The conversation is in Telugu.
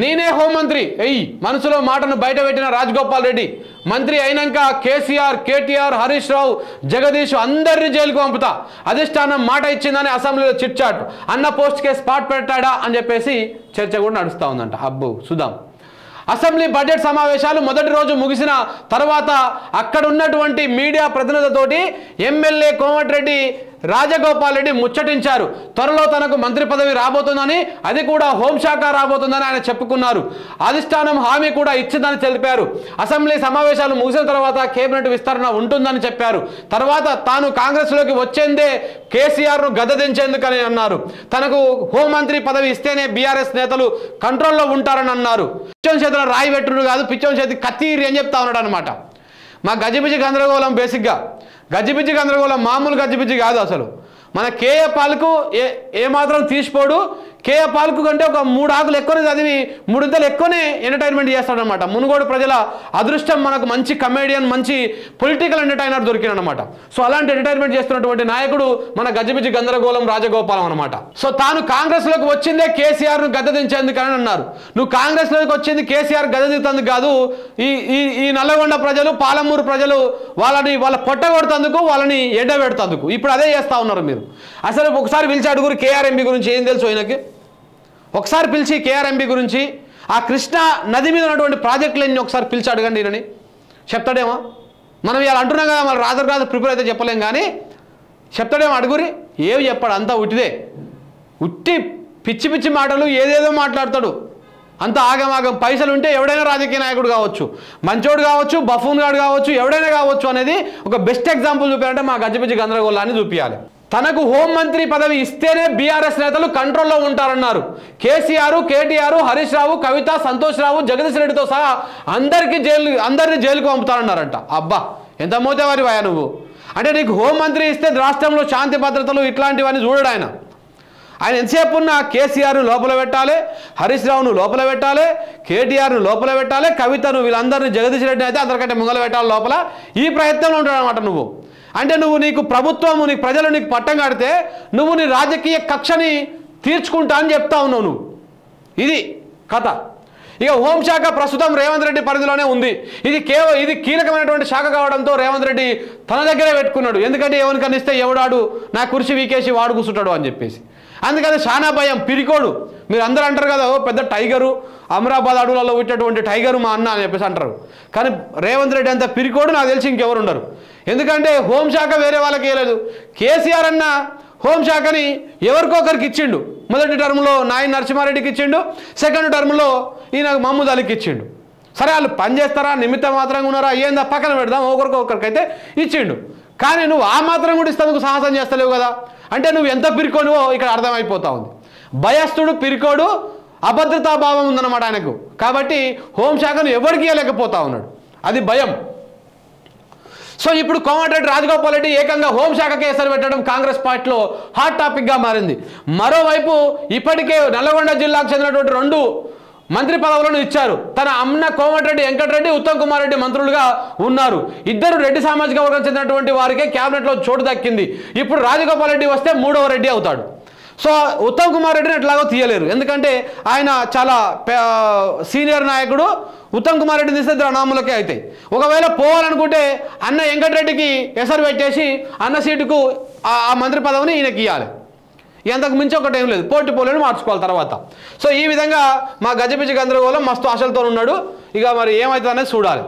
నేనే హోంమంత్రి మనసులో మాటను బయటపెట్టిన రాజగోపాల్ రెడ్డి మంత్రి అయినాక కేసీఆర్, కేటీఆర్, హరీష్ రావు, జగదీష్ అందరినీ జైలుకు పంపుతా, అధిష్టానం మాట ఇచ్చిందని అసెంబ్లీలో చిట్చాట్, అన్న పోస్ట్కే స్పాట్ పెట్టాడా అని చెప్పేసి చర్చ కూడా నడుస్తూ ఉందంట. అబ్బో సుదాం. అసెంబ్లీ బడ్జెట్ సమావేశాలు మొదటి రోజు ముగిసిన తర్వాత అక్కడ ఉన్నటువంటి మీడియా ప్రతినిధులతోటి ఎమ్మెల్యే కోమటిరెడ్డి రాజగోపాల్ రెడ్డి ముచ్చటించారు. త్వరలో తనకు మంత్రి పదవి రాబోతుందని, అది కూడా హోంశాఖ రాబోతుందని ఆయన చెప్పుకున్నారు. అధిష్టానం హామీ కూడా ఇచ్చిందని తెలిపారు. అసెంబ్లీ సమావేశాలు ముగిసిన తర్వాత కేబినెట్ విస్తరణ ఉంటుందని చెప్పారు. తర్వాత తాను కాంగ్రెస్లోకి వచ్చేందే కేసీఆర్ను గద్దెదించేందుకని అన్నారు. తనకు హోంమంత్రి పదవి ఇస్తేనే బీఆర్ఎస్ నేతలు కంట్రోల్లో ఉంటారని అన్నారు. పిచ్చోని చేతిలో రాయి పెట్టుడు కాదు, పిచ్చోని చేతి కత్తిరి అని చెప్తా ఉన్నాడు అనమాట. మా గజిబిజి గందరగోళం బేసిక్గా గజిబిజి గందరగోళం మామూలు గజిబిజి కాదు. అసలు మన కేఏ పాలకు ఏమాత్రం తీసిపోడు. కేఏ పాలకు కంటే ఒక 3 ఆకులు ఎక్కువనే చదివి 3 ఎక్కువనే ఎంటర్టైన్మెంట్ చేస్తాడనమాట. మునుగోడు ప్రజల అదృష్టం మనకు మంచి కమేడియన్, మంచి పొలిటికల్ ఎంటర్టైనర్ దొరికినమాట. సో అలాంటి ఎంటర్టైన్మెంట్ చేస్తున్నటువంటి నాయకుడు మన గజిబిజి గందరగోళం రాజగోపాలం అనమాట. సో తాను కాంగ్రెస్లోకి వచ్చిందే కేసీఆర్ను గద్దెదించేందుకని అన్నారు. నువ్వు కాంగ్రెస్లోకి వచ్చింది కేసీఆర్ గద్దెదించేందుకు కాదు, ఈ నల్లగొండ ప్రజలు, పాలమూరు ప్రజలు వాళ్ళ పొట్టగొడుతందుకు, వాళ్ళని ఎడ్డబెడుతందుకు ఇప్పుడు అదే చేస్తూ ఉన్నారు మీరు. అసలు ఒకసారి పిలిచి అడుగురు కేఆర్ఎంబి గురించి ఏం తెలుసు ఆయనకి. ఒకసారి పిలిచి కేఆర్ఎంబి గురించి, ఆ కృష్ణా నది మీద ఉన్నటువంటి ప్రాజెక్టులన్నీ ఒకసారి పిలిచి అడగండి అని చెప్తాడేమో. మనం ఇలా అంటున్నాం కదా, మన రాత్రి ప్రిపేర్ అయితే చెప్పలేం, కానీ చెప్తాడేమో అడుగురి. ఏవి చెప్పాడు, అంతా ఉట్టిదే, ఉట్టి పిచ్చి పిచ్చి మాటలు ఏదేదో మాట్లాడతాడు. అంత ఆగమాగం. పైసలు ఉంటే ఎవడైనా రాజకీయ నాయకుడు కావచ్చు, మంచోడు కావచ్చు, బఫూన్ గాడు కావచ్చు, ఎవడైనా కావచ్చు అనేది ఒక బెస్ట్ ఎగ్జాంపుల్ చూపించాలంటే మా గజిబిజి గందరగోళాన్ని చూపించాలి. తనకు హోంమంత్రి పదవి ఇస్తేనే బీఆర్ఎస్ నేతలు కంట్రోల్లో ఉంటారన్నారు. కేసీఆర్, కేటీఆర్, హరీష్ రావు, కవిత, సంతోష్ రావు, జగదీష్ రెడ్డితో సహా అందరినీ జైలుకు పంపుతారన్నారంట. అబ్బా ఎంత మోతేవారి వాయా నువ్వు. అంటే నీకు హోంమంత్రి ఇస్తే రాష్ట్రంలో శాంతి భద్రతలు ఇట్లాంటివన్నీ చూడడు ఆయన. ఆయన ఎంతసేపు ఉన్న కేసీఆర్ను లోపల పెట్టాలి, హరీష్ రావును లోపల పెట్టాలి, కేటీఆర్ను లోపల పెట్టాలి, కవితను, వీళ్ళందరినీ, జగదీష్ రెడ్డి అయితే అందరికంటే ముంగల పెట్టాలి లోపల. ఈ ప్రయత్నంలో ఉంటాడు అనమాట నువ్వు. అంటే నీకు ప్రభుత్వము, నీకు ప్రజలు నీకు పట్టం కడితే నువ్వు నీ రాజకీయ కక్షని తీర్చుకుంటా అని చెప్తా ఉన్నావు నువ్వు. ఇది కథ. ఇక హోంశాఖ ప్రస్తుతం రేవంత్ రెడ్డి పరిధిలోనే ఉంది. ఇది కీలకమైనటువంటి శాఖ కావడంతో రేవంత్ రెడ్డి తన దగ్గరే పెట్టుకున్నాడు. ఎందుకంటే ఎవరికన్నా ఇస్తే ఎవడాడు నా కుర్చీ వీకేసి వాడు కూర్చుంటాడు అని చెప్పేసి. అందుకని చాలా భయం, పిరికోడు. మీరు అందరూ అంటారు కదా, పెద్ద టైగరు, అమరాబాద్ అడవులలో పుట్టినటువంటి టైగరు మా అన్న అని చెప్పేసి అంటారు. కానీ రేవంత్ రెడ్డి అంత పిరికోడు నాకు తెలిసి ఇంకెవరు ఉండరు. ఎందుకంటే హోంశాఖ వేరే వాళ్ళకి వేయలేదు. కేసీఆర్ అన్న హోంశాఖని ఎవరికొకరికి ఇచ్చిండు. మొదటి టర్మ్లో నాయన నరసింహారెడ్డికి ఇచ్చిండు, సెకండ్ టర్మ్లో ఈయన మహమూద్ అలీకి ఇచ్చిండు. సరే వాళ్ళు పనిచేస్తారా, నిమిత్తం మాత్రంగా ఉన్నారా, ఏందా పక్కన పెడదాం, ఒకరికొకరికైతే ఇచ్చిండు. కానీ నువ్వు ఆ మాత్రం కూడా ఇస్తేందుకు సాహసం చేస్తలేవు కదా. అంటే నువ్వు ఎంత పిరికోనువో ఇక్కడ అర్థమైపోతా ఉంది. భయస్థుడు, పిరికోడు, అభద్రతాభావం ఉందన్నమాట ఆయనకు. కాబట్టి హోంశాఖను ఎవరికి ఇవ్వలేకపోతా ఉన్నాడు, అది భయం. సో ఇప్పుడు కోమటిరెడ్డి రాజగోపాల్ రెడ్డి ఏకంగా హోంశాఖ కేసులు పెట్టడం కాంగ్రెస్ పార్టీలో హాట్ టాపిక్గా మారింది. మరోవైపు ఇప్పటికే నల్లగొండ జిల్లాకు చెందినటువంటి 2 మంత్రి పదవులను ఇచ్చారు. తన అన్న కోమటిరెడ్డి వెంకటరెడ్డి, ఉత్తమ్ కుమార్ రెడ్డి మంత్రులుగా ఉన్నారు. ఇద్దరు రెడ్డి సామాజిక వర్గం చెందినటువంటి వారికే క్యాబినెట్లో చోటు దక్కింది. ఇప్పుడు రాజగోపాల్ రెడ్డి వస్తే 3వ రెడ్డి అవుతాడు. సో ఉత్తమ్ కుమార్ రెడ్డిని ఎట్లాగో తీయలేరు, ఎందుకంటే ఆయన చాలా సీనియర్ నాయకుడు. ఉత్తమ్ కుమార్ రెడ్డిని తీస్తే అనామలకే అవుతాయి. ఒకవేళ పోవాలనుకుంటే అన్న వెంకటరెడ్డికి ఎసరు పెట్టేసి అన్న సీటుకు ఆ మంత్రి పదవిని ఈయనకి ఇవ్వాలి. ఎంతకు మించి ఒకటి ఏం లేదు, పోటీ పోలేని మార్చుకోవాలి తర్వాత. సో ఈ విధంగా మా గజిబిజి గందరగోళం మస్తు ఆశలతో ఉన్నాడు. ఇక మరి ఏమవుతుంది అనేది చూడాలి.